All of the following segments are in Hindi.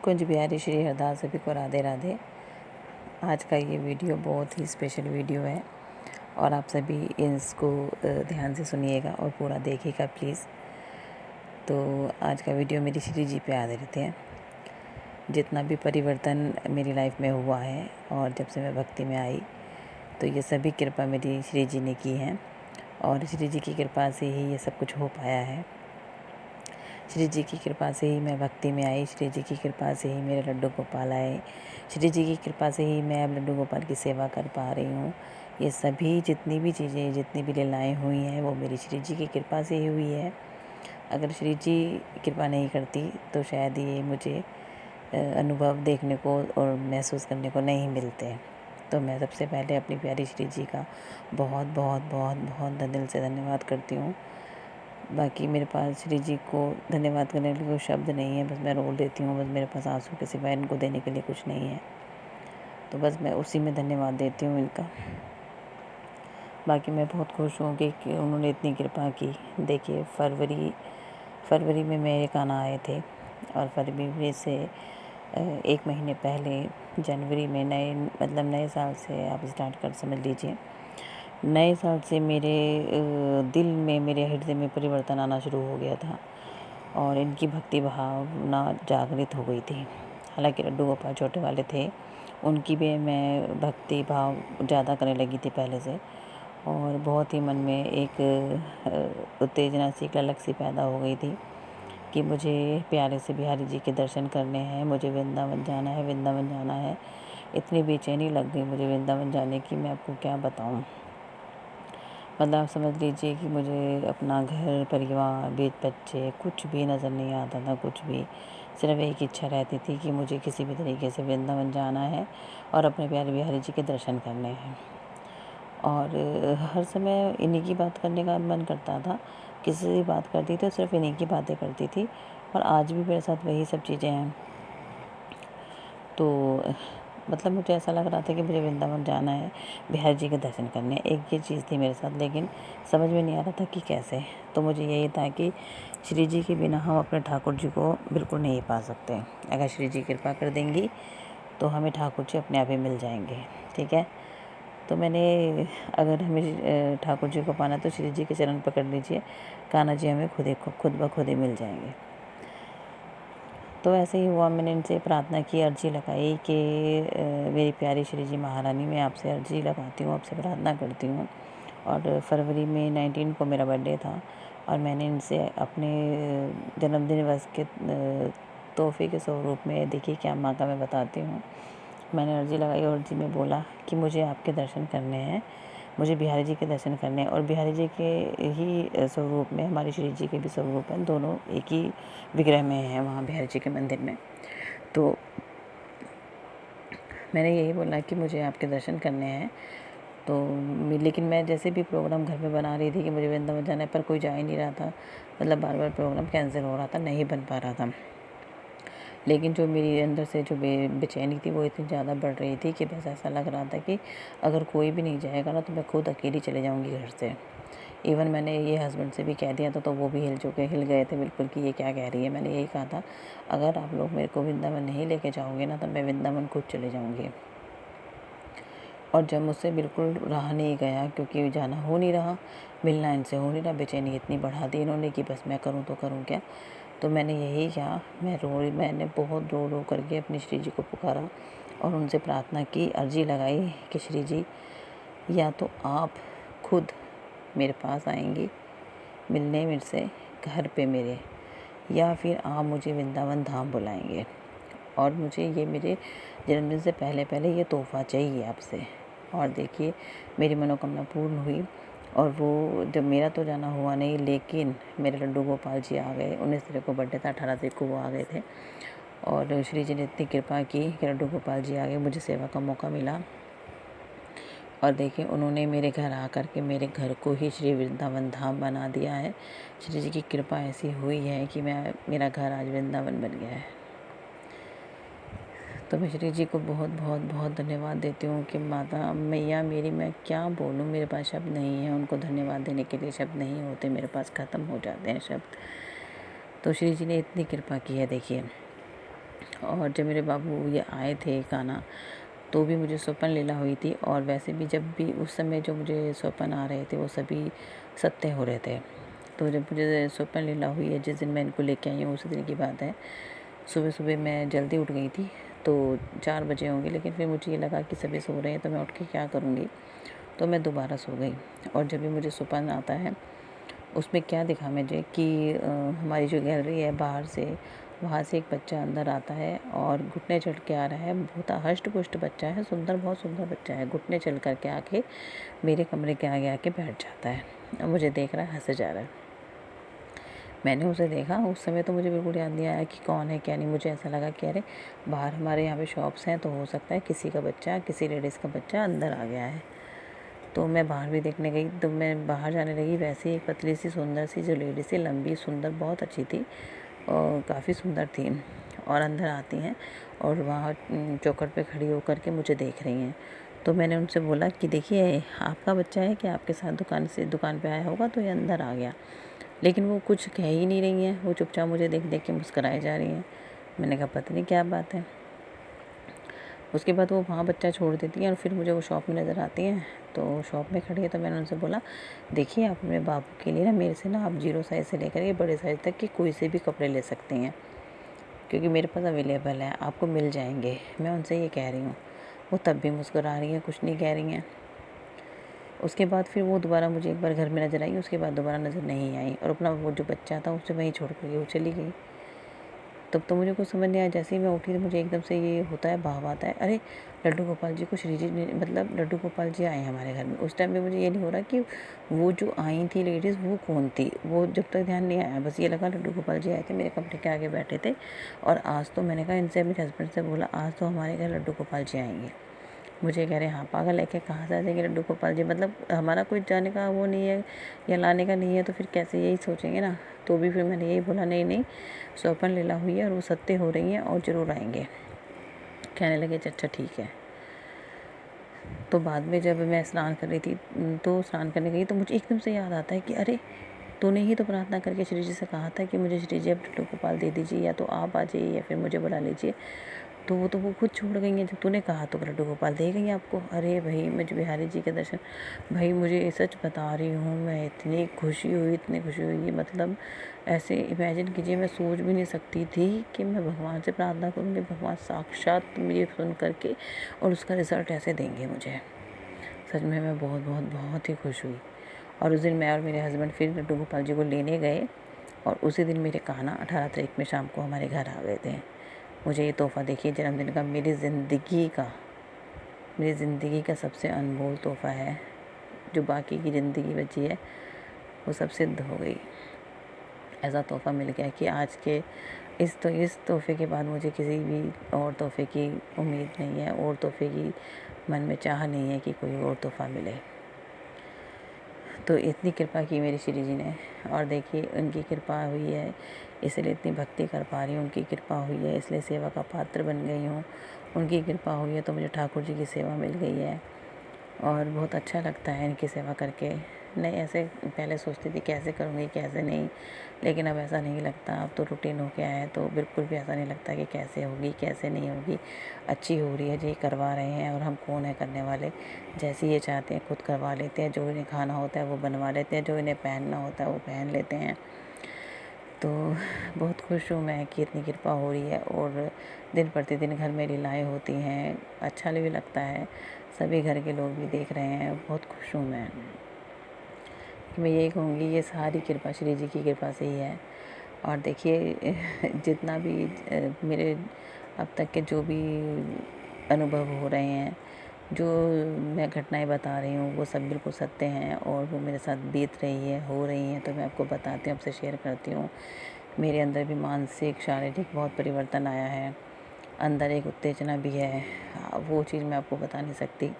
कुंज बिहारी श्री हरदास सभी को राधे राधे। आज का ये वीडियो बहुत ही स्पेशल वीडियो है और आप सभी इसको ध्यान से सुनिएगा और पूरा देखिएगा प्लीज़। तो आज का वीडियो मेरी श्री जी पे आधारित है। जितना भी परिवर्तन मेरी लाइफ में हुआ है और जब से मैं भक्ति में आई तो ये सभी कृपा मेरी श्री जी ने की है और श्री जी की कृपा से ही ये सब कुछ हो पाया है। श्री जी की कृपा से ही मैं भक्ति में आई, श्री जी की कृपा से ही मेरे लड्डू गोपाल आए, श्री जी की कृपा से ही मैं अब लड्डू गोपाल की सेवा कर पा रही हूँ। ये सभी जितनी भी चीज़ें, जितनी भी लीलाएँ हुई हैं वो मेरी श्री जी की कृपा से ही हुई है। अगर श्री जी कृपा नहीं करती तो शायद ये मुझे अनुभव देखने को और महसूस करने को नहीं मिलते। तो मैं सबसे पहले अपनी प्यारी श्री जी का बहुत बहुत बहुत बहुत दिल से धन्यवाद करती हूँ। बाकी मेरे पास श्री जी को धन्यवाद करने के लिए कोई शब्द नहीं है, बस मैं रो देती हूँ। बस मेरे पास आंसू के सिवाय इनको देने के लिए कुछ नहीं है, तो बस मैं उसी में धन्यवाद देती हूँ इनका। बाकी मैं बहुत खुश हूँ कि उन्होंने इतनी कृपा की। देखिए फरवरी में मेरे गाना आए थे और फरवरी से 1 महीने पहले जनवरी में नए साल से आप स्टार्ट कर समझ लीजिए। नए साल से मेरे दिल में, मेरे हृदय में परिवर्तन आना शुरू हो गया था और इनकी भक्ति भावना जागृत हो गई थी। हालांकि लड्डू गोपाल छोटे वाले थे, उनकी भी मैं भक्ति भाव ज़्यादा करने लगी थी पहले से और बहुत ही मन में एक उत्तेजना सी, एक ललक सी पैदा हो गई थी कि मुझे प्यारे से बिहारी जी के दर्शन करने हैं, मुझे वृंदावन जाना है, वृंदावन जाना है। इतनी बेचैनी लग गई मुझे वृंदावन जाने की, मैं आपको क्या बताऊँ। मतलब आप समझ लीजिए कि मुझे अपना घर परिवार बच्चे कुछ भी नज़र नहीं आता था, कुछ भी। सिर्फ एक इच्छा रहती थी कि मुझे किसी भी तरीके से वृंदावन जाना है और अपने प्यारे बिहारी जी के दर्शन करने हैं। और हर समय इन्हीं की बात करने का मन करता था। किसी से बात करती थी सिर्फ इन्हीं की बातें करती थी और आज भी मेरे साथ वही सब चीज़ें हैं। तो मतलब मुझे ऐसा लग रहा था कि मुझे वृंदावन जाना है, बिहारी जी के दर्शन करने हैं। एक ये चीज़ थी मेरे साथ, लेकिन समझ में नहीं आ रहा था कि कैसे। तो मुझे यही था कि श्री जी के बिना हम अपने ठाकुर जी को बिल्कुल नहीं पा सकते। अगर श्री जी कृपा कर देंगी तो हमें ठाकुर जी अपने आप ही मिल जाएंगे, ठीक है। तो मैंने, अगर हमें ठाकुर जी को पाना तो श्री जी के चरण पकड़ लीजिए, कान्हा जी हमें खुद ब खुद ही मिल जाएंगे। तो ऐसे ही हुआ। मैंने इनसे प्रार्थना की, अर्जी लगाई कि मेरी प्यारी श्री जी महारानी, मैं आपसे अर्जी लगाती हूँ, आपसे प्रार्थना करती हूँ। और फरवरी में 19 को मेरा बर्थडे था और मैंने इनसे अपने जन्मदिन वर्ष के तोहफे के स्वरूप में, देखिए क्या माँ का मैं बताती हूँ, मैंने अर्जी लगाई और अर्जी में बोला कि मुझे आपके दर्शन करने हैं, मुझे बिहारी जी के दर्शन करने हैं। और बिहारी जी के ही स्वरूप में हमारी श्री जी के भी स्वरूप हैं, दोनों एक ही विग्रह में हैं वहाँ बिहारी जी के मंदिर में। तो मैंने यही बोला कि मुझे आपके दर्शन करने हैं। तो लेकिन मैं जैसे भी प्रोग्राम घर में बना रही थी कि मुझे वृंदावन जाना है, पर कोई जा ही नहीं रहा था। मतलब बार बार प्रोग्राम कैंसिल हो रहा था, नहीं बन पा रहा था। लेकिन जो मेरी अंदर से जो बेचैनी थी वो इतनी ज़्यादा बढ़ रही थी कि बस ऐसा लग रहा था कि अगर कोई भी नहीं जाएगा ना तो मैं खुद अकेली चले जाऊंगी घर से। इवन मैंने ये हस्बैंड से भी कह दिया था, तो वो भी हिल गए थे बिल्कुल कि ये क्या कह रही है। मैंने यही कहा था, अगर आप लोग मेरे को वृंदावन नहीं लेके जाओगे ना तो मैं वृंदावन खुद चले जाऊँगी। और जब मुझसे बिल्कुल रहा नहीं गया, क्योंकि जाना हो नहीं रहा, मिलना इनसे हो नहीं रहा, बेचैनी इतनी बढ़ा दी इन्होंने कि बस मैं करूँ तो करूँ क्या। तो मैंने यही किया, मैंने बहुत रो रो करके अपनी श्री जी को पुकारा और उनसे प्रार्थना की, अर्जी लगाई कि श्री जी या तो आप खुद मेरे पास आएंगी मिलने मेरे से घर पे मेरे, या फिर आप मुझे वृंदावन धाम बुलाएंगे और मुझे ये मेरे जन्मदिन से पहले पहले ये तोहफ़ा चाहिए आपसे। और देखिए मेरी मनोकामना पूर्ण हुई। और वो जब मेरा तो जाना हुआ नहीं, लेकिन मेरे लड्डू गोपाल जी आ गए। 19 तारीख को बर्थडे था, 18 तारीख को वो आ गए थे और श्री जी ने इतनी कृपा की कि लड्डू गोपाल जी आ गए, मुझे सेवा का मौका मिला। और देखिए उन्होंने मेरे घर आकर के मेरे घर को ही श्री वृंदावन धाम बना दिया है। श्री जी की कृपा ऐसी हुई है कि मेरा घर आज वृंदावन बन गया है। तो मैं श्री जी को बहुत बहुत बहुत धन्यवाद देती हूँ कि माता मैया मेरी, मैं क्या बोलूँ, मेरे पास शब्द नहीं है। उनको धन्यवाद देने के लिए शब्द नहीं होते, मेरे पास ख़त्म हो जाते हैं शब्द। तो श्री जी ने इतनी कृपा की है देखिए। और जब मेरे बाबू ये आए थे कान्हा, तो भी मुझे स्वप्न लीला हुई थी। और वैसे भी जब भी उस समय जो मुझे स्वप्न आ रहे थे वो सभी सत्य हो रहे थे। तो जब मुझे स्वप्न लीला हुई है, जिस दिन मैं इनको लेके आई हूँ उसी दिन की बात है, सुबह सुबह मैं जल्दी उठ गई थी, तो 4 बजे होंगे, लेकिन फिर मुझे ये लगा कि सभी सो रहे हैं तो मैं उठ के क्या करूँगी, तो मैं दोबारा सो गई। और जब भी मुझे स्वप्न आता है, उसमें क्या दिखा मुझे कि हमारी जो गैलरी है बाहर से, वहाँ से एक बच्चा अंदर आता है और घुटने चढ़ के आ रहा है। बहुत हष्ट पुष्ट बच्चा है, सुंदर, बहुत सुंदर बच्चा है। घुटने चल कर के आके मेरे कमरे के आगे आके बैठ जाता है और मुझे देख रहा है, हंसे जा रहा है। मैंने उसे देखा, उस समय तो मुझे बिल्कुल याद नहीं आया कि कौन है क्या नहीं। मुझे ऐसा लगा कि अरे बाहर हमारे यहाँ पे शॉप्स हैं, तो हो सकता है किसी का बच्चा, किसी लेडीज़ का बच्चा अंदर आ गया है। तो मैं बाहर भी देखने गई, तो मैं बाहर जाने लगी, वैसे ही एक पतली सी सुंदर सी जो लेडीज़ थी, लंबी सुंदर, बहुत अच्छी थी और काफ़ी सुंदर थी, और अंदर आती हैं और वहाँ चौखट पे खड़ी होकर के मुझे देख रही हैं। तो मैंने उनसे बोला कि देखिए, आपका बच्चा है कि आपके साथ दुकान पे आया होगा तो ये अंदर आ गया। लेकिन वो कुछ कह ही नहीं रही हैं, वो चुपचाप मुझे देख देख के मुस्कुराई जा रही हैं। मैंने कहा पता नहीं क्या बात है। उसके बाद वो वहाँ बच्चा छोड़ देती हैं और फिर मुझे वो शॉप में नज़र आती हैं। तो शॉप में खड़ी है, तो मैंने उनसे बोला, देखिए आप अपने बाबू के लिए ना, मेरे से ना आप 0 साइज़ से लेकर के बड़े साइज़ तक के कोई से भी कपड़े ले सकती हैं, क्योंकि मेरे पास अवेलेबल है, आपको मिल जाएंगे। मैं उनसे ये कह रही हूँ। वो तब भी मुस्कुरा रही हैं, कुछ नहीं कह रही हैं। उसके बाद फिर वो दोबारा मुझे एक बार घर में नज़र आई, उसके बाद दोबारा नज़र नहीं आई, और अपना वो जो बच्चा था उसे वहीं छोड़ कर के वो चली गई। तब तो मुझे कुछ समझ नहीं आया। जैसे ही मैं उठी तो मुझे एकदम से ये होता है, भाव आता है, अरे लड्डू गोपाल जी को श्री जी ने, मतलब लड्डू गोपाल जी आए हैं हमारे घर में। उस टाइम पे मुझे ये नहीं हो रहा कि वो जो आई थी लेडीज़ वो कौन थी, वो जब तक ध्यान नहीं आया, बस ये लगा लड्डू गोपाल जी आए थे, मेरे कमरे के आगे बैठे थे। और आज तो मैंने कहा इनसे, अपने हस्बैंड से बोला, आज तो हमारे घर लड्डू गोपाल जी आएंगे। मुझे कह रहे हैं, हाँ पागल है क्या, कहाँ से आ जाएंगे लड्डू गोपाल जी, मतलब हमारा कोई जाने का वो नहीं है या लाने का नहीं है, तो फिर कैसे, यही सोचेंगे ना। तो भी फिर मैंने यही बोला, नहीं नहीं, स्वप्न लीला हुई है और वो सत्य हो रही हैं और ज़रूर आएंगे। कहने लगे अच्छा ठीक है। तो बाद में जब मैं स्नान कर रही थी, तो स्नान करने गई, तो मुझे एकदम से याद आता है कि अरे तूने ही तो प्रार्थना करके श्री जी से कहा था कि मुझे श्री जी अब लड्डू गोपाल दे दीजिए, या तो आप आ जाइए या फिर मुझे बुला लीजिए। तो वो खुद छोड़ गई हैं, जब तूने कहा तो लड्डू गोपाल दे गई आपको। अरे भाई, मुझे बिहारी जी के दर्शन, भाई मुझे सच बता रही हूँ, मैं इतनी खुशी हुई, इतनी खुशी हुई, मतलब ऐसे इमेजिन कीजिए, मैं सोच भी नहीं सकती थी कि मैं भगवान से प्रार्थना करूँगी, भगवान साक्षात मुझे सुन करके और उसका रिज़ल्ट ऐसे देंगे मुझे। सच में मैं बहुत बहुत बहुत ही खुश हुई। और उस दिन मैं और मेरे हस्बैंड फिर लड्डू गोपाल जी को लेने गए, और उसी दिन मेरे कान्हा 18 तारीख में शाम को हमारे घर आ गए थे। मुझे ये तोहफ़ा देखिए जन्मदिन का, मेरी ज़िंदगी का सबसे अनमोल तोहफ़ा है। जो बाकी की ज़िंदगी बची है वो सब सिद्ध हो गई। ऐसा तोहफ़ा मिल गया कि आज के इस तोहफ़े के बाद मुझे किसी भी और तोहफ़े की उम्मीद नहीं है, और तोहफ़े की मन में चाह नहीं है कि कोई और तोहफ़ा मिले। तो इतनी कृपा की मेरी श्री जी ने, और देखिए उनकी कृपा हुई है, इसलिए इतनी भक्ति कर पा रही हूँ। उनकी कृपा हुई है इसलिए सेवा का पात्र बन गई हूँ। उनकी कृपा हुई है तो मुझे ठाकुर जी की सेवा मिल गई है, और बहुत अच्छा लगता है इनकी सेवा करके। नहीं, ऐसे पहले सोचती थी कैसे करूँगी कैसे नहीं, लेकिन अब ऐसा नहीं लगता। अब तो रूटीन हो गया है, तो बिल्कुल भी ऐसा नहीं लगता कि कैसे होगी कैसे नहीं होगी। अच्छी हो रही है जी, करवा रहे हैं, और हम कौन है करने वाले। जैसे ये चाहते हैं खुद करवा लेते हैं, जो इन्हें खाना होता है वो बनवा लेते हैं, जो इन्हें पहनना होता है वो पहन लेते हैं। तो बहुत खुश हूँ मैं कि इतनी कृपा हो रही है, और दिन प्रतिदिन घर में लीलाएँ होती हैं, अच्छा भी लगता है। सभी घर के लोग भी देख रहे हैं, बहुत खुश हूँ मैं यही कहूँगी, ये सारी कृपा श्री जी की कृपा से ही है। और देखिए जितना भी मेरे अब तक के जो भी अनुभव हो रहे हैं, जो मैं घटनाएं बता रही हूँ, वो सब बिल्कुल सत्य हैं, और वो मेरे साथ बीत रही है, हो रही हैं, तो मैं आपको बताती हूँ, आपसे शेयर करती हूँ। मेरे अंदर भी मानसिक शारीरिक बहुत परिवर्तन आया है, अंदर एक उत्तेजना भी है, वो चीज़ मैं आपको बता नहीं सकती।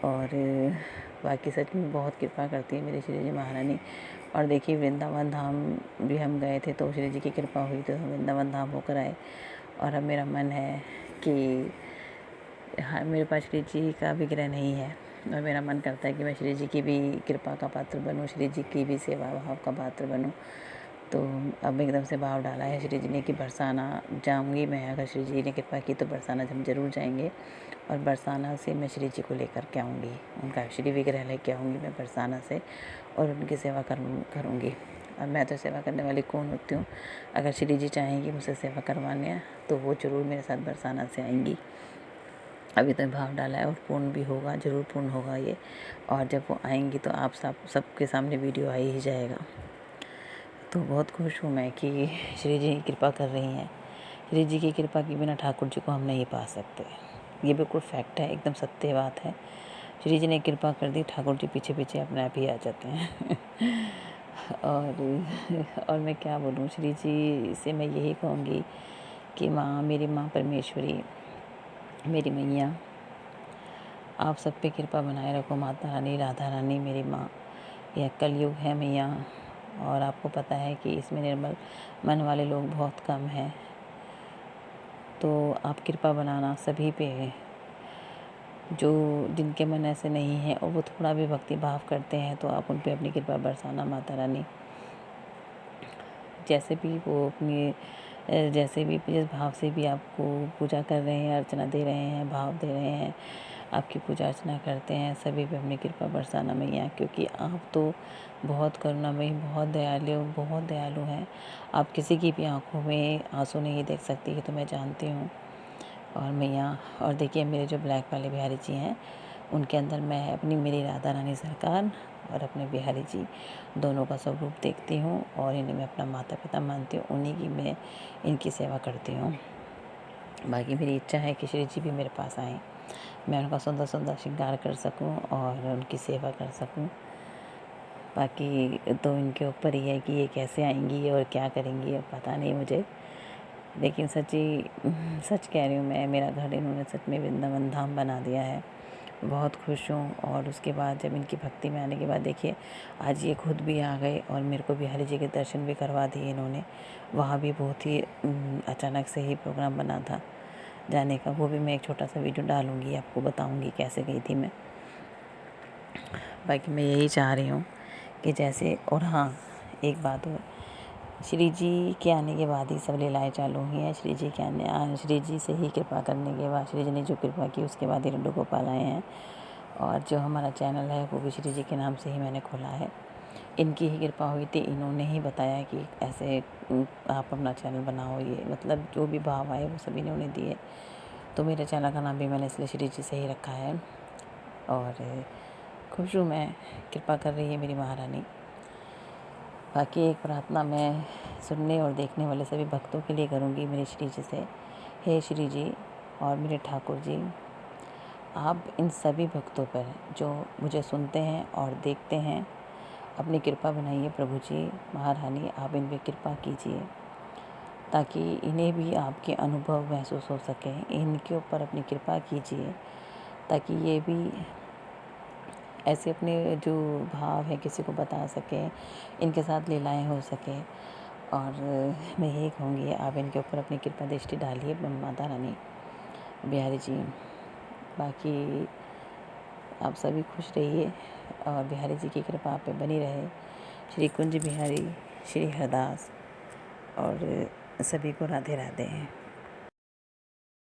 और बाकी सच में बहुत कृपा करती है मेरी श्री जी महारानी। और देखिए वृंदावन धाम भी हम गए थे, तो श्री जी की कृपा हुई तो हम वृंदावन धाम होकर आए। और अब मेरा मन है कि हाँ, मेरे पास श्री जी का विग्रह नहीं है, और मेरा मन करता है कि मैं श्री जी की भी कृपा का पात्र बनूँ, श्री जी की भी सेवा भाव का पात्र बनूँ। तो अब एकदम से भाव डाला है श्री जी ने कि बरसाना जाऊंगी मैं, अगर श्री जी ने कृपा की तो बरसाना हम जरूर जाएंगे, और बरसाना से मैं श्री जी को लेकर के आऊँगी, उनका श्री विग्रह लेके आऊँगी मैं बरसाना से, और उनकी सेवा करूँगी। और मैं तो सेवा करने वाली कौन होती हूँ, अगर श्री जी चाहेंगी मुझसे सेवा करवाने तो वो ज़रूर मेरे साथ बरसाना से आएंगी। अभी तो भाव डाला है और पूर्ण भी होगा, ज़रूर पूर्ण होगा ये। और जब वो आएंगी तो आप सबके सामने वीडियो आ ही जाएगा। तो बहुत खुश हूँ मैं कि श्री जी कृपा कर रही हैं। श्री जी की कृपा के बिना ठाकुर जी को हम नहीं पा सकते, ये बिल्कुल फैक्ट है, एकदम सत्य बात है। श्री जी ने कृपा कर दी, ठाकुर जी पीछे पीछे अपने आप ही आ जाते हैं। और मैं क्या बोलूँ, श्री जी से मैं यही कहूँगी कि माँ, मेरी माँ परमेश्वरी, मेरी मैया, आप सब पे कृपा बनाए रखो। माता रानी, राधा रानी, मेरी माँ, यह कलयुग है मैया, और आपको पता है कि इसमें निर्मल मन वाले लोग बहुत कम हैं, तो आप कृपा बनाना सभी पे है। जो जिनके मन ऐसे नहीं है और वो थोड़ा भी भक्ति भाव करते हैं तो आप उन पे अपनी कृपा बरसाना माता रानी। जैसे भी वो अपनी जैसे भी जिस भाव से भी आपको पूजा कर रहे हैं, अर्चना दे रहे हैं, भाव दे रहे हैं, आपकी पूजा अर्चना करते हैं, सभी पे अपनी कृपा बरसाना मैया, क्योंकि आप तो बहुत करुणामयी, बहुत दयालु हैं। आप किसी की भी आंखों में आंसू नहीं देख सकती, ये तो मैं जानती हूँ। और मैया, और देखिए मेरे जो ब्लैक वाले बिहारी जी हैं, उनके अंदर मैं अपनी मेरी राधा रानी सरकार और अपने बिहारी जी दोनों का स्वरूप देखती हूँ, और इन्हें मैं अपना माता पिता मानती हूँ, उन्हीं की मैं इनकी सेवा करती हूँ। बाकी मेरी इच्छा है कि श्री जी भी मेरे पास आएँ, मैं उनका सुंदर सुंदर श्रृंगार कर सकूँ और उनकी सेवा कर सकूँ। बाकी तो इनके ऊपर ही है कि ये कैसे आएंगी और क्या करेंगी, अब पता नहीं मुझे, लेकिन सच कह रही हूँ मैं, मेरा घर इन्होंने सच में वृंदावन धाम बना दिया है। बहुत खुश हूँ। और उसके बाद जब इनकी भक्ति में आने के बाद देखिए आज ये खुद भी आ गए और मेरे को बिहारी जी के दर्शन भी करवा दिए इन्होंने। वहाँ भी बहुत ही अचानक से ही प्रोग्राम बना था जाने का, वो भी मैं एक छोटा सा वीडियो डालूँगी, आपको बताऊँगी कैसे गई थी मैं। बाकी मैं यही चाह रही हूँ कि जैसे, और हाँ एक बात और, श्री जी के आने के बाद ही सब लीलाएँ चालू हुई हैं। श्री जी से ही कृपा करने के बाद, श्री जी ने जो कृपा की उसके बाद ही लड्डू गोपाल आए हैं। और जो हमारा चैनल है वो भी श्री जी के नाम से ही मैंने खोला है, इनकी ही कृपा हुई थी, इन्होंने ही बताया कि ऐसे आप अपना चैनल बनाओ, ये मतलब जो भी भाव आए वो सभी इन्होंने दिए। तो मेरे चैनल का नाम भी मैंने इसलिए श्री जी से ही रखा है। और खुश हूँ मैं, कृपा कर रही है मेरी महारानी। बाकी एक प्रार्थना मैं सुनने और देखने वाले सभी भक्तों के लिए करूँगी मेरे श्री जी से। हे श्री जी और मेरे ठाकुर जी, आप इन सभी भक्तों पर जो मुझे सुनते हैं और देखते हैं, अपनी कृपा बनाइए प्रभु जी। महारानी आप इन पर कृपा कीजिए ताकि इन्हें भी आपके अनुभव महसूस हो सके। इनके ऊपर अपनी कृपा कीजिए ताकि ये भी ऐसे अपने जो भाव है किसी को बता सकें, इनके साथ लीलाएं हो सके। और मैं यही कहूँगी आप इनके ऊपर अपनी कृपा दृष्टि डालिए माता रानी, बिहारी जी। बाकी आप सभी खुश रहिए और बिहारी जी की कृपा आप पे बनी रहे। श्री कुंज बिहारी, श्री हरदास और सभी को राधे राधे।